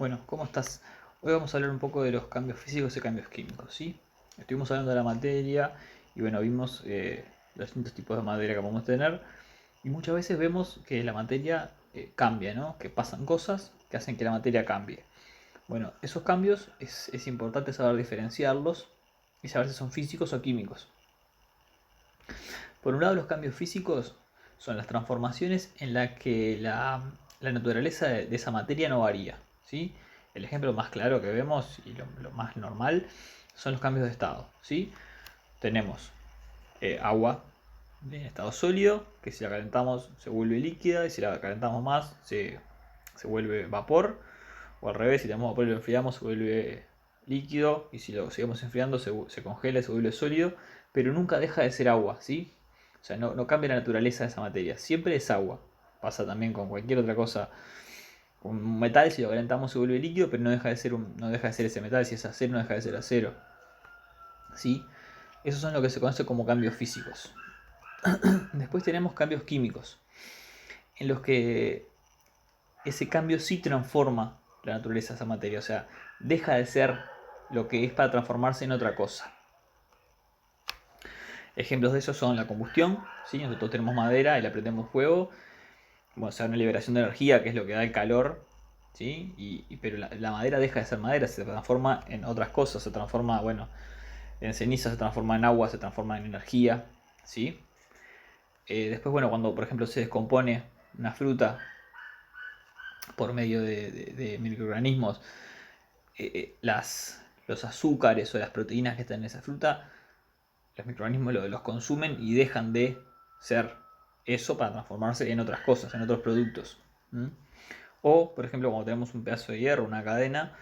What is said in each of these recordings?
Bueno, ¿cómo estás? Hoy vamos a hablar un poco de los cambios físicos y cambios químicos, ¿sí? Estuvimos hablando de la materia y bueno, vimos los distintos tipos de materia que podemos tener y muchas veces vemos que la materia cambia, ¿no? Que pasan cosas que hacen que la materia cambie. Bueno, esos cambios es importante saber diferenciarlos y saber si son físicos o químicos. Por un lado, los cambios físicos son las transformaciones en las que la naturaleza de esa materia no varía, ¿sí? El ejemplo más claro que vemos y lo más normal son los cambios de estado, ¿sí? Tenemos agua en estado sólido, que si la calentamos se vuelve líquida y si la calentamos más se vuelve vapor, o al revés, si tenemos vapor y lo enfriamos se vuelve líquido y si lo seguimos enfriando se congela y se vuelve sólido, pero nunca deja de ser agua, ¿sí? O sea, no cambia la naturaleza de esa materia, siempre es agua. Pasa también con cualquier otra cosa. Un metal, si lo calentamos se vuelve líquido, pero no deja de ser, no deja de ser ese metal. Si es acero, no deja de ser acero. ¿Sí? Esos son lo que se conoce como cambios físicos. Después tenemos cambios químicos, en los que ese cambio sí transforma la naturaleza de esa materia. O sea, deja de ser lo que es para transformarse en otra cosa. Ejemplos de eso son la combustión. ¿Sí? Nosotros tenemos madera y le prendemos fuego. Bueno, o sea, una liberación de energía, que es lo que da el calor. ¿Sí? Pero la madera deja de ser madera, se transforma en otras cosas. Se transforma, bueno, en ceniza, se transforma en agua, se transforma en energía. ¿Sí? Después, bueno, cuando por ejemplo se descompone una fruta por medio de microorganismos, los azúcares o las proteínas que están en esa fruta, los microorganismos los consumen y dejan de ser eso para transformarse en otras cosas, en otros productos. ¿Mm? O, por ejemplo, cuando tenemos un pedazo de hierro, una cadena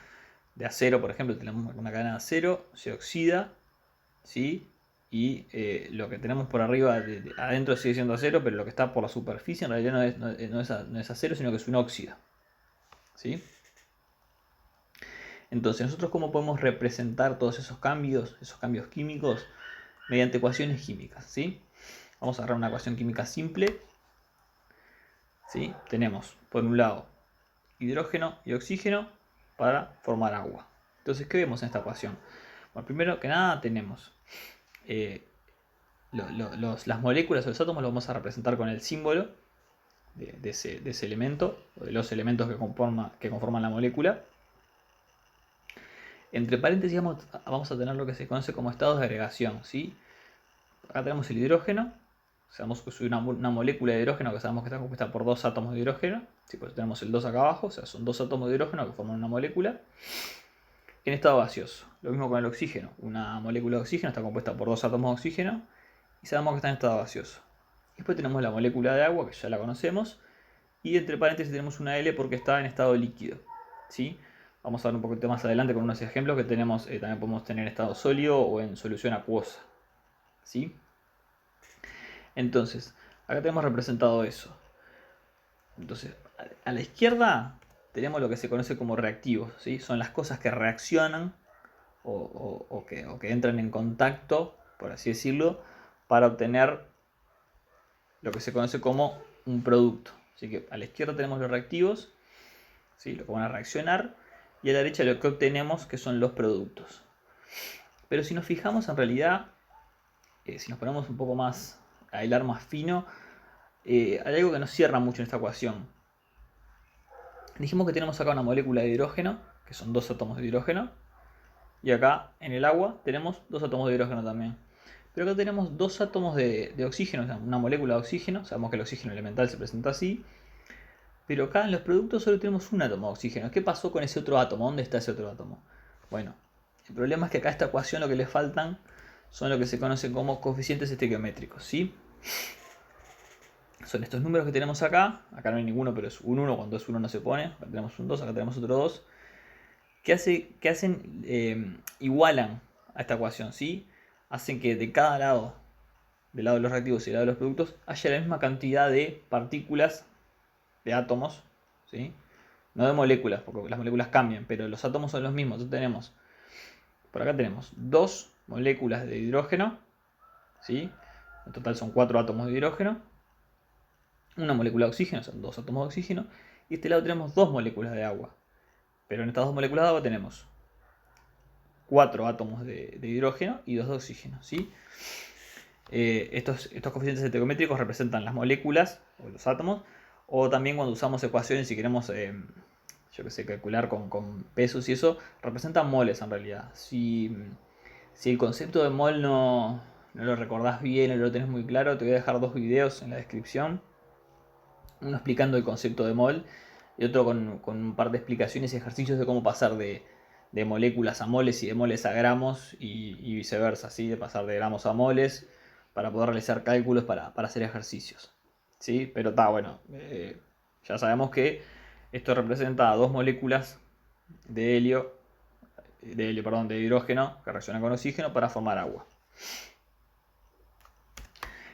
de acero, por ejemplo, tenemos una cadena de acero, se oxida, ¿sí? Y lo que tenemos por arriba, adentro sigue siendo acero, pero lo que está por la superficie en realidad no es acero, sino que es un óxido. ¿Sí? Entonces, ¿nosotros cómo podemos representar todos esos cambios químicos? Mediante ecuaciones químicas, ¿sí? Vamos a agarrar una ecuación química simple, ¿sí? Tenemos, por un lado, hidrógeno y oxígeno para formar agua. Entonces, ¿qué vemos en esta ecuación? Bueno, primero que nada tenemos eh, las moléculas o los átomos los vamos a representar con el símbolo de ese elemento, o de los elementos que conforman la molécula. Entre paréntesis vamos a tener lo que se conoce como estados de agregación, ¿sí? Acá tenemos el hidrógeno, sabemos que es una molécula de hidrógeno que sabemos que está compuesta por dos átomos de hidrógeno, ¿sí? Pues tenemos el 2 acá abajo, o sea, son dos átomos de hidrógeno que forman una molécula en estado gaseoso. Lo mismo con el oxígeno, una molécula de oxígeno está compuesta por dos átomos de oxígeno y sabemos que está en estado gaseoso. Después tenemos la molécula de agua, que ya la conocemos, y entre paréntesis tenemos una L porque está en estado líquido, ¿sí? Vamos a ver un poquito más adelante con unos ejemplos que tenemos, también podemos tener en estado sólido o en solución acuosa, ¿sí? Entonces, acá tenemos representado eso. Entonces, a la izquierda tenemos lo que se conoce como reactivos, ¿sí? Son las cosas que reaccionan o que entran en contacto, por así decirlo, para obtener lo que se conoce como un producto. Así que a la izquierda tenemos los reactivos, ¿sí? Lo que van a reaccionar, y a la derecha lo que obtenemos, que son los productos. Pero si nos fijamos en realidad, si nos ponemos un poco más a hilar más fino, hay algo que nos cierra mucho en esta ecuación. Dijimos que tenemos acá una molécula de hidrógeno, que son dos átomos de hidrógeno, y acá en el agua tenemos dos átomos de hidrógeno también. Pero acá tenemos dos átomos de oxígeno, o sea, una molécula de oxígeno, sabemos que el oxígeno elemental se presenta así, pero acá en los productos solo tenemos un átomo de oxígeno. ¿Qué pasó con ese otro átomo? ¿Dónde está ese otro átomo? Bueno, el problema es que acá a esta ecuación lo que le faltan son lo que se conocen como coeficientes estequiométricos, ¿sí? Son estos números que tenemos acá. Acá no hay ninguno, pero es un 1. Cuando es 1 no se pone. Acá tenemos un 2, acá tenemos otro 2. Que hacen, igualan a esta ecuación, ¿sí? Hacen que de cada lado, del lado de los reactivos y del lado de los productos, haya la misma cantidad de partículas, de átomos, ¿sí? No de moléculas, porque las moléculas cambian, pero los átomos son los mismos. Entonces por acá tenemos dos moléculas de hidrógeno, ¿sí? En total son 4 átomos de hidrógeno. Una molécula de oxígeno, son dos átomos de oxígeno. Y este lado tenemos dos moléculas de agua. Pero en estas dos moléculas de agua tenemos 4 átomos de hidrógeno y 2 de oxígeno, ¿sí? Estos coeficientes estequiométricos representan las moléculas o los átomos, o también cuando usamos ecuaciones y queremos, yo que sé, calcular con pesos y eso, representan moles en realidad. Si el concepto de mol no lo recordás bien, no lo tenés muy claro, te voy a dejar 2 videos en la descripción. Uno explicando el concepto de mol y otro con un par de explicaciones y ejercicios de cómo pasar de moléculas a moles y de moles a gramos y viceversa, ¿sí? De pasar de gramos a moles para poder realizar cálculos para hacer ejercicios, ¿sí? Pero está bueno, ya sabemos que esto representa 2 moléculas de de hidrógeno que reaccionan con oxígeno para formar agua.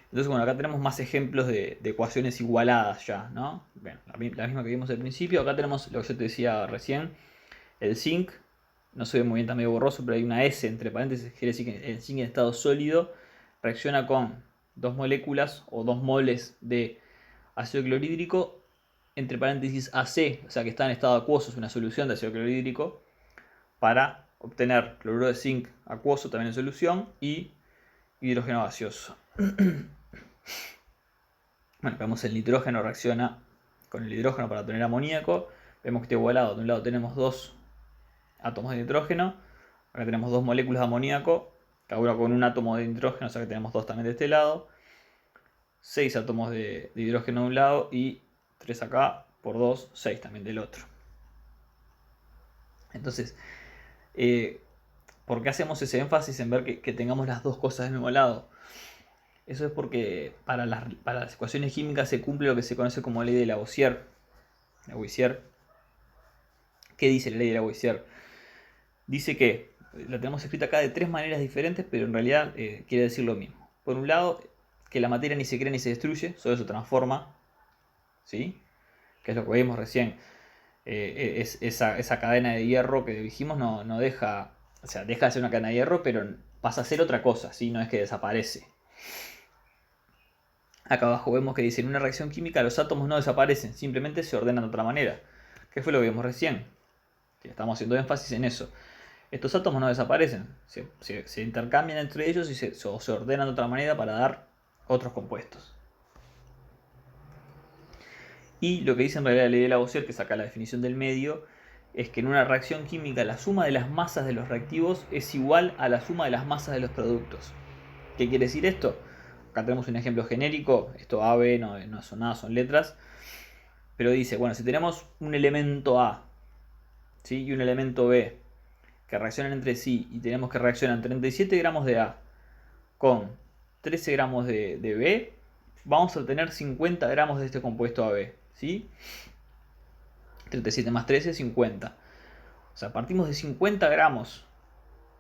Entonces, bueno, acá tenemos más ejemplos de ecuaciones igualadas ya, ¿no? Bueno, la misma que vimos al principio. Acá tenemos lo que yo te decía recién, el zinc. No se ve muy bien, está medio borroso, pero hay una S entre paréntesis, quiere decir que el zinc en estado sólido reacciona con 2 moléculas o 2 moles de ácido clorhídrico, entre paréntesis AC, o sea que está en estado acuoso, es una solución de ácido clorhídrico, para obtener cloruro de zinc acuoso también en solución y hidrógeno gaseoso. Bueno, vemos el nitrógeno reacciona con el hidrógeno para obtener amoníaco. Vemos que está igualado. De un lado tenemos 2 átomos de nitrógeno. Acá tenemos 2 moléculas de amoníaco. Cada uno con un átomo de nitrógeno, o sea que tenemos 2 también de este lado. 6 átomos de hidrógeno de un lado y 3 acá por 2, 6 también del otro. Entonces, ¿por qué hacemos ese énfasis en ver que tengamos las dos cosas del mismo lado? Eso es porque para las ecuaciones químicas se cumple lo que se conoce como ley de Lavoisier. ¿Qué dice la ley de Lavoisier? Dice que, la tenemos escrita acá de 3 maneras diferentes, pero en realidad quiere decir lo mismo. Por un lado, que la materia ni se crea ni se destruye, solo se transforma, ¿sí? Que es lo que vimos recién. Esa cadena de hierro que dijimos no deja, o sea, deja de ser una cadena de hierro, pero pasa a ser otra cosa, ¿sí? No es que desaparece. Acá abajo vemos que dice, en una reacción química los átomos no desaparecen, simplemente se ordenan de otra manera. ¿Qué fue lo que vimos recién? Que estamos haciendo énfasis en eso. Estos átomos no desaparecen, se intercambian entre ellos y se ordenan de otra manera para dar otros compuestos. Y lo que dice en realidad la ley de Lavoisier, que saca la definición del medio, es que en una reacción química la suma de las masas de los reactivos es igual a la suma de las masas de los productos. ¿Qué quiere decir esto? Acá tenemos un ejemplo genérico, esto AB no son nada, son letras, pero dice, bueno, si tenemos un elemento A, ¿sí? Y un elemento B que reaccionan entre sí y tenemos que reaccionar 37 gramos de A con 13 gramos de B, vamos a obtener 50 gramos de este compuesto AB, ¿sí? 37 más 13, 50. O sea, partimos de 50 gramos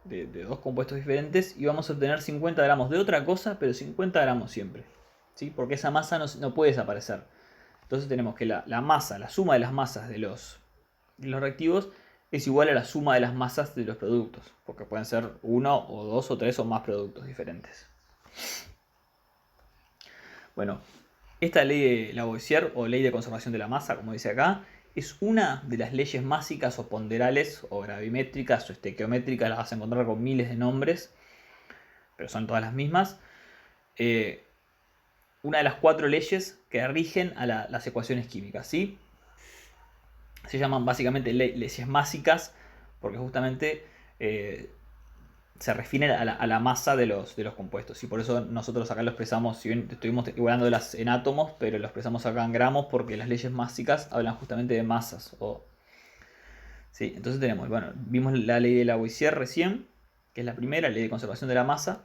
de 2 compuestos diferentes y vamos a obtener 50 gramos de otra cosa, pero 50 gramos siempre, ¿sí? Porque esa masa no puede desaparecer. Entonces tenemos que la masa, la suma de las masas de los reactivos es igual a la suma de las masas de los productos, porque pueden ser 1 o 2 o 3 o más productos diferentes. Bueno, esta ley de Lavoisier o ley de conservación de la masa, como dice acá, es una de las leyes básicas o ponderales o gravimétricas o estequiométricas, las vas a encontrar con miles de nombres, pero son todas las mismas. Una de las 4 leyes que rigen a las ecuaciones químicas, ¿sí? Se llaman básicamente leyes básicas porque justamente se refieren a la masa de los compuestos. Y por eso nosotros acá lo expresamos, si bien estuvimos igualándolas en átomos, pero lo expresamos acá en gramos porque las leyes básicas hablan justamente de masas. ¿Sí? Entonces tenemos, bueno, vimos la ley de Lavoisier recién, que es la primera, ley de conservación de la masa.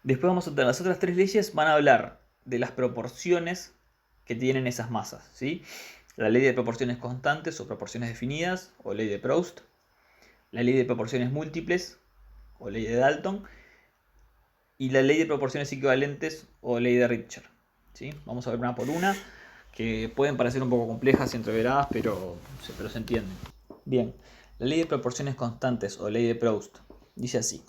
Después vamos a tener las otras 3 leyes, van a hablar de las proporciones que tienen esas masas, ¿sí? La ley de proporciones constantes o proporciones definidas, o ley de Proust. La ley de proporciones múltiples, o ley de Dalton. Y la ley de proporciones equivalentes, o ley de Richter, ¿sí? Vamos a ver una por una, que pueden parecer un poco complejas y entreveradas, pero se entienden. Bien, la ley de proporciones constantes, o ley de Proust, dice así.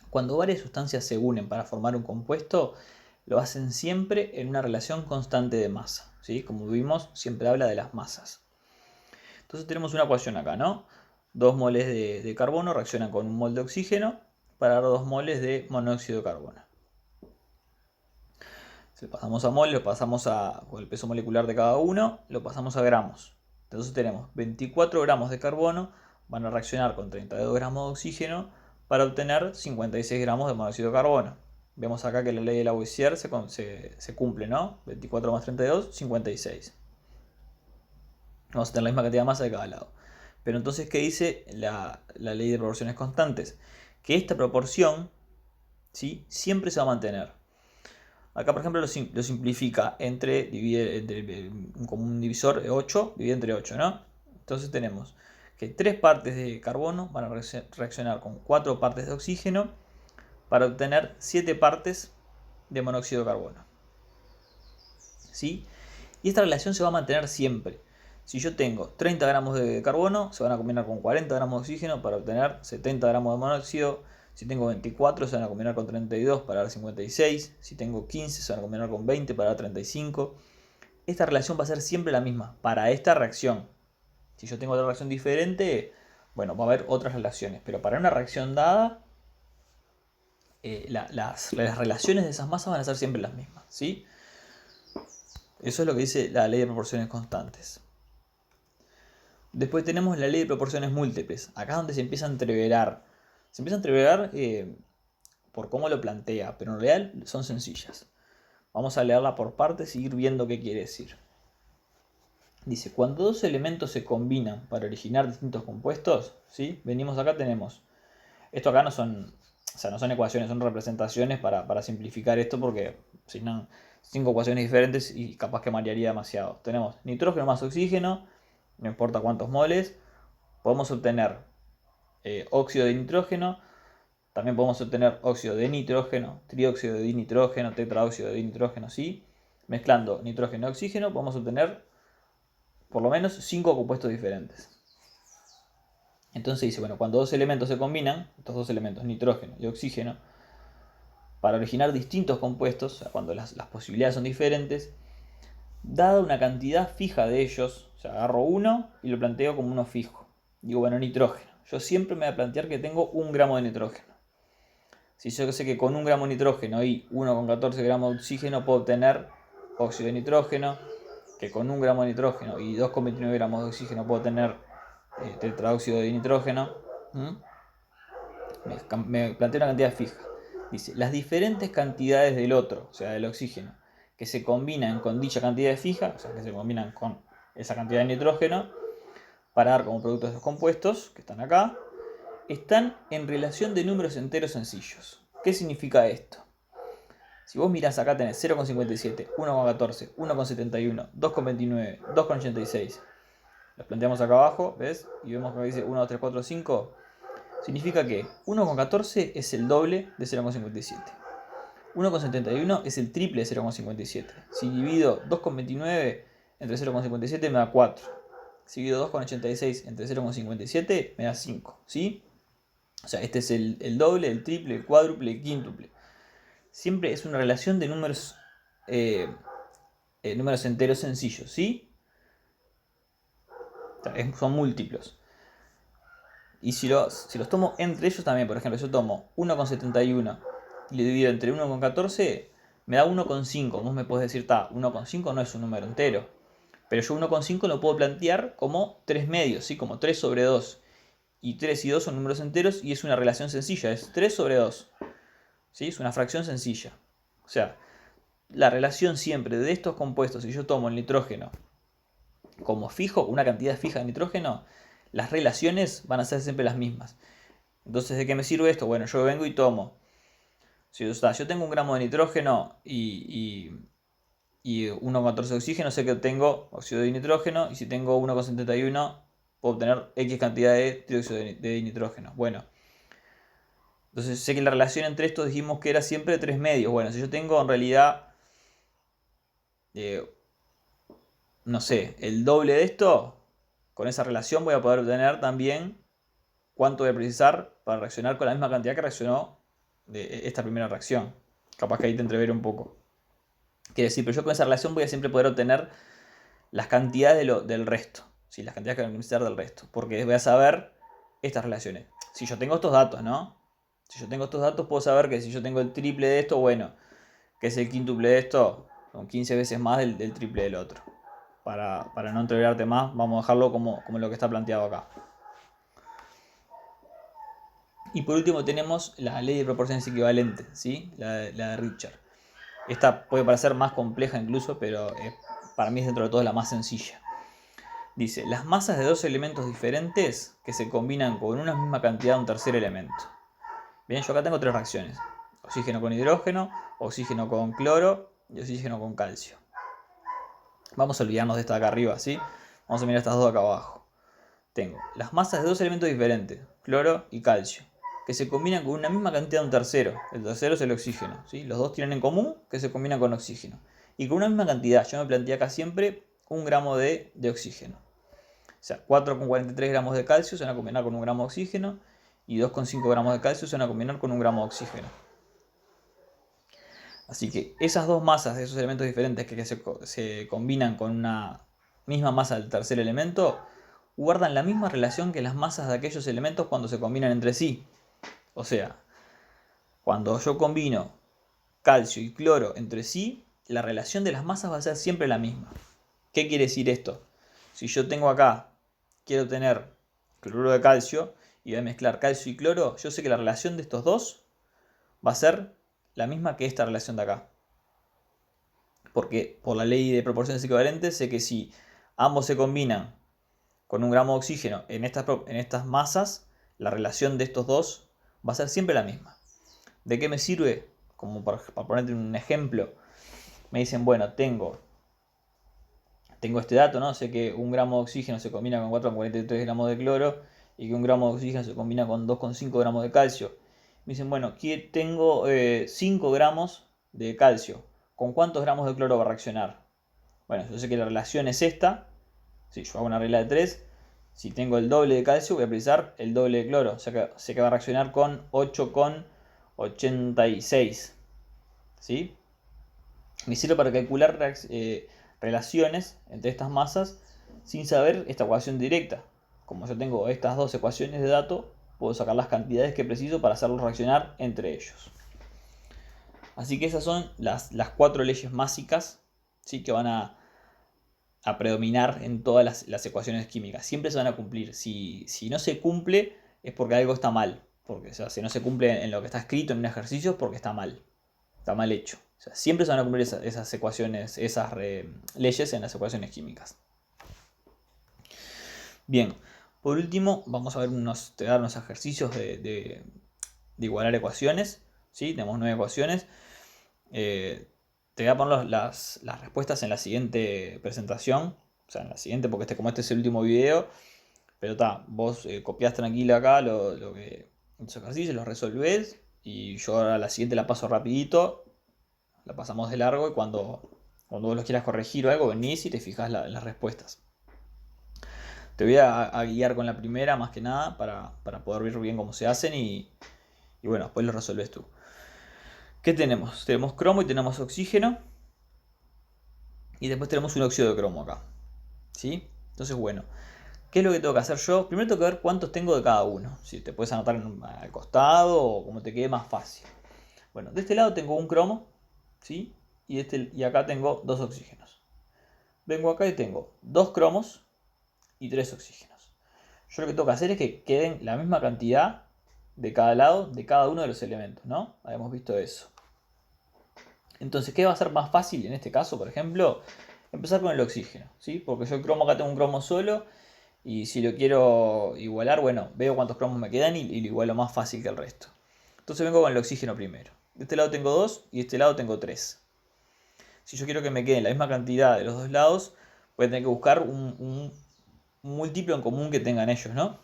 Cuando varias sustancias se unen para formar un compuesto, lo hacen siempre en una relación constante de masa, ¿sí? Como vimos, siempre habla de las masas. Entonces tenemos una ecuación acá, ¿no? 2 moles de carbono reaccionan con 1 mol de oxígeno para dar 2 moles de monóxido de carbono. Si lo pasamos a mol, lo pasamos con el peso molecular de cada uno, lo pasamos a gramos. Entonces tenemos 24 gramos de carbono, van a reaccionar con 32 gramos de oxígeno para obtener 56 gramos de monóxido de carbono. Vemos acá que la ley de Lavoisier se cumple, ¿no? 24 más 32, 56. Vamos a tener la misma cantidad de masa de cada lado. Pero entonces, ¿qué dice la ley de proporciones constantes? Que esta proporción, ¿sí?, siempre se va a mantener. Acá, por ejemplo, lo simplifica entre un común divisor 8, divide entre 8, ¿no? Entonces tenemos que 3 partes de carbono van a reaccionar con 4 partes de oxígeno para obtener 7 partes de monóxido de carbono. ¿Sí? Y esta relación se va a mantener siempre. Si yo tengo 30 gramos de carbono, se van a combinar con 40 gramos de oxígeno para obtener 70 gramos de monóxido. Si tengo 24, se van a combinar con 32 para dar 56. Si tengo 15, se van a combinar con 20 para dar 35. Esta relación va a ser siempre la misma para esta reacción. Si yo tengo otra reacción diferente, bueno, va a haber otras relaciones. Pero para una reacción dada, las relaciones de esas masas van a ser siempre las mismas, ¿sí? Eso es lo que dice la ley de proporciones constantes. Después tenemos la ley de proporciones múltiples. Acá es donde se empieza a entreverar. Se empieza a entreverar por cómo lo plantea, pero en realidad son sencillas. Vamos a leerla por partes y ir viendo qué quiere decir. Dice, cuando dos elementos se combinan para originar distintos compuestos, ¿sí? Venimos acá, tenemos... Esto acá no son ecuaciones, son representaciones para simplificar esto, porque si no, 5 ecuaciones diferentes y capaz que variaría demasiado. Tenemos nitrógeno más oxígeno, no importa cuántos moles. Podemos obtener óxido de nitrógeno. También podemos obtener óxido de nitrógeno, trióxido de dinitrógeno, tetraóxido de dinitrógeno, ¿sí? Mezclando nitrógeno y oxígeno podemos obtener por lo menos 5 compuestos diferentes. Entonces dice, bueno, cuando dos elementos se combinan, estos dos elementos, nitrógeno y oxígeno, para originar distintos compuestos, o sea, cuando las posibilidades son diferentes, dada una cantidad fija de ellos, o sea, agarro uno y lo planteo como uno fijo. Digo, bueno, nitrógeno. Yo siempre me voy a plantear que tengo 1 gramo de nitrógeno. Si yo sé que con 1 gramo de nitrógeno y 1,14 gramos de oxígeno puedo obtener óxido de nitrógeno, que con 1 gramo de nitrógeno y 2,29 gramos de oxígeno puedo tener tetraóxido de nitrógeno. Me planteo una cantidad fija. Dice, las diferentes cantidades del otro, o sea, del oxígeno, que se combinan con dicha cantidad fija, o sea, que se combinan con esa cantidad de nitrógeno, para dar como productos estos compuestos, que están acá, están en relación de números enteros sencillos. ¿Qué significa esto? Si vos mirás acá tenés 0,57, 1,14, 1,71, 2,29, 2,86. Los planteamos acá abajo, ¿ves? Y vemos que dice 1, 2, 3, 4, 5. Significa que 1,14 es el doble de 0,57. 1,71 es el triple de 0,57. Si divido 2,29 entre 0,57 me da 4. Si divido 2,86 entre 0,57 me da 5. ¿Sí? O sea, este es el doble, el triple, el cuádruple, el quíntuple. Siempre es una relación de números enteros sencillos, ¿sí? Son múltiplos. Y si los tomo entre ellos también, por ejemplo, yo tomo 1,71 y le divido entre 1,14, me da 1,5. Vos me podés decir, 1,5 no es un número entero. Pero yo 1,5 lo puedo plantear como 3 medios, ¿sí? Como 3 sobre 2. Y 3 y 2 son números enteros y es una relación sencilla, es 3 sobre 2. ¿Sí? Es una fracción sencilla. O sea, la relación siempre de estos compuestos, si yo tomo el nitrógeno como fijo, una cantidad fija de nitrógeno, las relaciones van a ser siempre las mismas. Entonces, ¿de qué me sirve esto? Bueno, yo vengo y tomo. Si yo tengo 1 gramo de nitrógeno y 1,14 de oxígeno, sé que obtengo óxido de nitrógeno. Y si tengo 1,71, puedo obtener X cantidad de dióxido de nitrógeno. Bueno, entonces sé que la relación entre estos dijimos que era siempre 3 medios. Bueno, si yo tengo en realidad, no sé, el doble de esto, con esa relación voy a poder obtener también cuánto voy a precisar para reaccionar con la misma cantidad que reaccionó de esta primera reacción. Capaz que ahí te entreveré un poco. Quiere decir, pero yo con esa relación voy a siempre poder obtener las cantidades del resto. ¿sí? Las cantidades que van a necesitar del resto. Porque voy a saber estas relaciones. Si yo tengo estos datos, ¿no? Si yo tengo estos datos, puedo saber que si yo tengo el triple de esto, bueno, que es el quíntuple de esto, son 15 veces más del triple del otro. Para no entreverarte más, vamos a dejarlo como lo que está planteado acá. Y por último tenemos la ley de proporciones equivalentes, ¿sí? La de Richard. Esta puede parecer más compleja incluso, pero para mí es dentro de todo la más sencilla. Dice, las masas de dos elementos diferentes que se combinan con una misma cantidad de un tercer elemento. Bien, yo acá tengo tres reacciones. Oxígeno con hidrógeno, oxígeno con cloro y oxígeno con calcio. Vamos a olvidarnos de esta de acá arriba, ¿sí? Vamos a mirar estas dos de acá abajo. Tengo las masas de dos elementos diferentes, cloro y calcio, que se combinan con una misma cantidad de un tercero. El tercero es el oxígeno, ¿sí? Los dos tienen en común que se combinan con oxígeno. Y con una misma cantidad, yo me planteé acá siempre 1 gramo de oxígeno. O sea, 4,43 gramos de calcio se van a combinar con 1 gramo de oxígeno y 2,5 gramos de calcio se van a combinar con 1 gramo de oxígeno. Así que esas dos masas de esos elementos diferentes que se combinan con una misma masa del tercer elemento guardan la misma relación que las masas de aquellos elementos cuando se combinan entre sí. O sea, cuando yo combino calcio y cloro entre sí, la relación de las masas va a ser siempre la misma. ¿Qué quiere decir esto? Si yo tengo acá, quiero tener cloruro de calcio y voy a mezclar calcio y cloro, yo sé que la relación de estos dos va a ser la misma que esta relación de acá. Porque por la ley de proporciones equivalentes sé que si ambos se combinan con 1 gramo de oxígeno en estas masas, la relación de estos dos va a ser siempre la misma. ¿De qué me sirve? Como para ponerte un ejemplo, me dicen, bueno, tengo este dato, ¿no? Sé que 1 gramo de oxígeno se combina con 4,43 gramos de cloro y que 1 gramo de oxígeno se combina con 2,5 gramos de calcio. Me dicen, bueno, aquí tengo 5 gramos de calcio. ¿Con cuántos gramos de cloro va a reaccionar? Bueno, yo sé que la relación es esta. Si yo hago una regla de 3, si tengo el doble de calcio, voy a precisar el doble de cloro. O sea que sé que va a reaccionar con 8,86. ¿Sí? Me sirve para calcular relaciones entre estas masas sin saber esta ecuación directa. Como yo tengo estas dos ecuaciones de datos, puedo sacar las cantidades que preciso para hacerlos reaccionar entre ellos. Así que esas son las 4 leyes básicas, ¿sí? Que van a predominar en todas las ecuaciones químicas. Siempre se van a cumplir. Si no se cumple es porque algo está mal. Porque, o sea, si no se cumple en lo que está escrito en un ejercicio es porque está mal. Está mal hecho. O sea, siempre se van a cumplir esas ecuaciones, esas leyes en las ecuaciones químicas. Bien, por último vamos a ver te voy a dar unos ejercicios de igualar ecuaciones. ¿Sí? Tenemos 9 ecuaciones. Te voy a poner las respuestas en la siguiente presentación. O sea, en la siguiente, porque como este es el último video. Pero está, vos copiás tranquilo acá los ejercicios, los resolvés. Y yo ahora la siguiente la paso rapidito. La pasamos de largo y cuando vos los quieras corregir o algo, venís y te fijas las respuestas. Te voy a guiar con la primera más que nada para poder ver bien cómo se hacen y bueno, después lo resolves tú. ¿Qué tenemos? Tenemos cromo y tenemos oxígeno. Y después tenemos un óxido de cromo acá. ¿Sí? Entonces, bueno, ¿qué es lo que tengo que hacer yo? Primero tengo que ver cuántos tengo de cada uno. Si te puedes anotar al costado o como te quede más fácil. Bueno, de este lado tengo un cromo, ¿sí? Y acá tengo 2 oxígenos. Vengo acá y tengo 2 cromos y 3 oxígenos. Yo lo que tengo que hacer es que queden la misma cantidad de cada lado, de cada uno de los elementos, ¿no? Habíamos visto eso. Entonces, ¿qué va a ser más fácil en este caso, por ejemplo? Empezar con el oxígeno, ¿sí? Porque yo el cromo acá tengo un cromo solo y si lo quiero igualar, bueno, veo cuántos cromos me quedan y lo igualo más fácil que el resto. Entonces vengo con el oxígeno primero. De este lado tengo 2 y de este lado tengo 3. Si yo quiero que me queden la misma cantidad de los dos lados, voy a tener que buscar un múltiplo en común que tengan ellos, ¿no?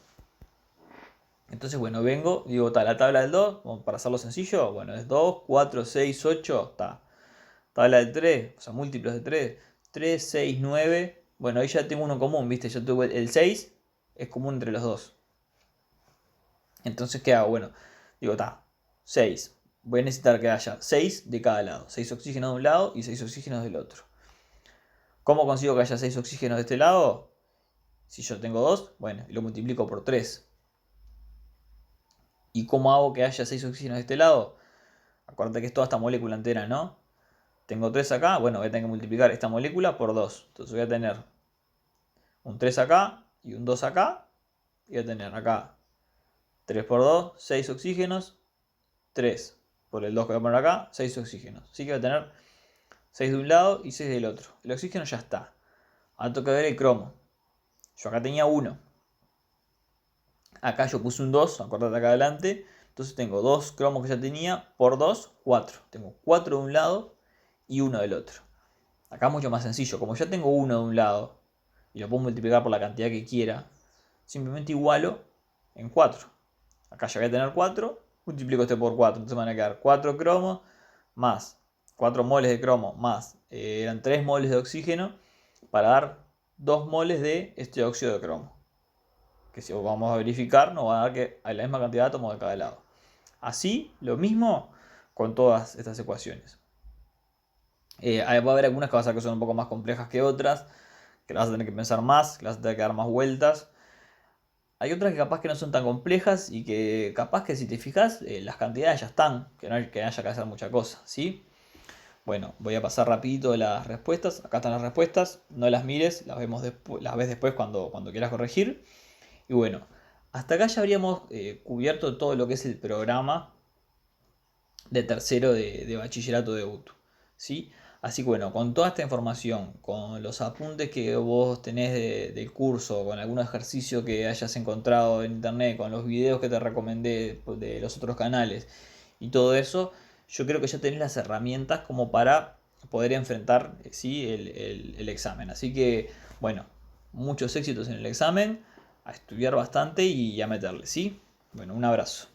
Entonces, bueno, vengo, digo, la tabla del 2, para hacerlo sencillo, bueno, es 2, 4, 6, 8, está. Tabla del 3, o sea, múltiplos de 3, 3, 6, 9. Bueno, ahí ya tengo uno en común, ¿viste? Yo tuve el 6, es común entre los dos. Entonces, ¿qué hago? Bueno, digo, está, 6. Voy a necesitar que haya 6 de cada lado. 6 oxígenos de un lado y 6 oxígenos del otro. ¿Cómo consigo que haya 6 oxígenos de este lado? Si yo tengo 2, bueno, lo multiplico por 3. ¿Y cómo hago que haya 6 oxígenos de este lado? Acuérdate que es toda esta molécula entera, ¿no? Tengo 3 acá, bueno, voy a tener que multiplicar esta molécula por 2. Entonces voy a tener un 3 acá y un 2 acá. Y voy a tener acá 3 por 2, 6 oxígenos. 3 por el 2 que voy a poner acá, 6 oxígenos. Así que voy a tener 6 de un lado y 6 del otro. El oxígeno ya está. Ahora toca ver el cromo. Yo acá tenía 1. Acá yo puse un 2, acordate acá adelante. Entonces tengo 2 cromos que ya tenía por 2, 4. Tengo 4 de un lado y 1 del otro. Acá es mucho más sencillo. Como ya tengo 1 de un lado y lo puedo multiplicar por la cantidad que quiera, simplemente igualo en 4. Acá ya voy a tener 4, multiplico este por 4. Entonces me van a quedar 4 cromos más 4 moles de cromo más eran 3 moles de oxígeno para dar 2 moles de este óxido de cromo. Que si vamos a verificar nos va a dar que hay la misma cantidad de átomos de cada lado. Así, lo mismo con todas estas ecuaciones. Va a haber algunas que vas a ver que son un poco más complejas que otras, que las vas a tener que pensar más, que las vas a tener que dar más vueltas. Hay otras que capaz que no son tan complejas y que capaz que si te fijas las cantidades ya están, que no haya que hacer mucha cosa, ¿sí? Bueno, voy a pasar rapidito las respuestas. Acá están las respuestas, no las mires, las ves después cuando quieras corregir. Y bueno, hasta acá ya habríamos cubierto todo lo que es el programa de tercero de bachillerato de UTU, ¿sí? Así que bueno, con toda esta información, con los apuntes que vos tenés del curso, con algún ejercicio que hayas encontrado en internet, con los videos que te recomendé de los otros canales y todo eso, yo creo que ya tenés las herramientas como para poder enfrentar, ¿sí? el examen. Así que bueno, muchos éxitos en el examen, a estudiar bastante y a meterle, ¿sí? Bueno, un abrazo.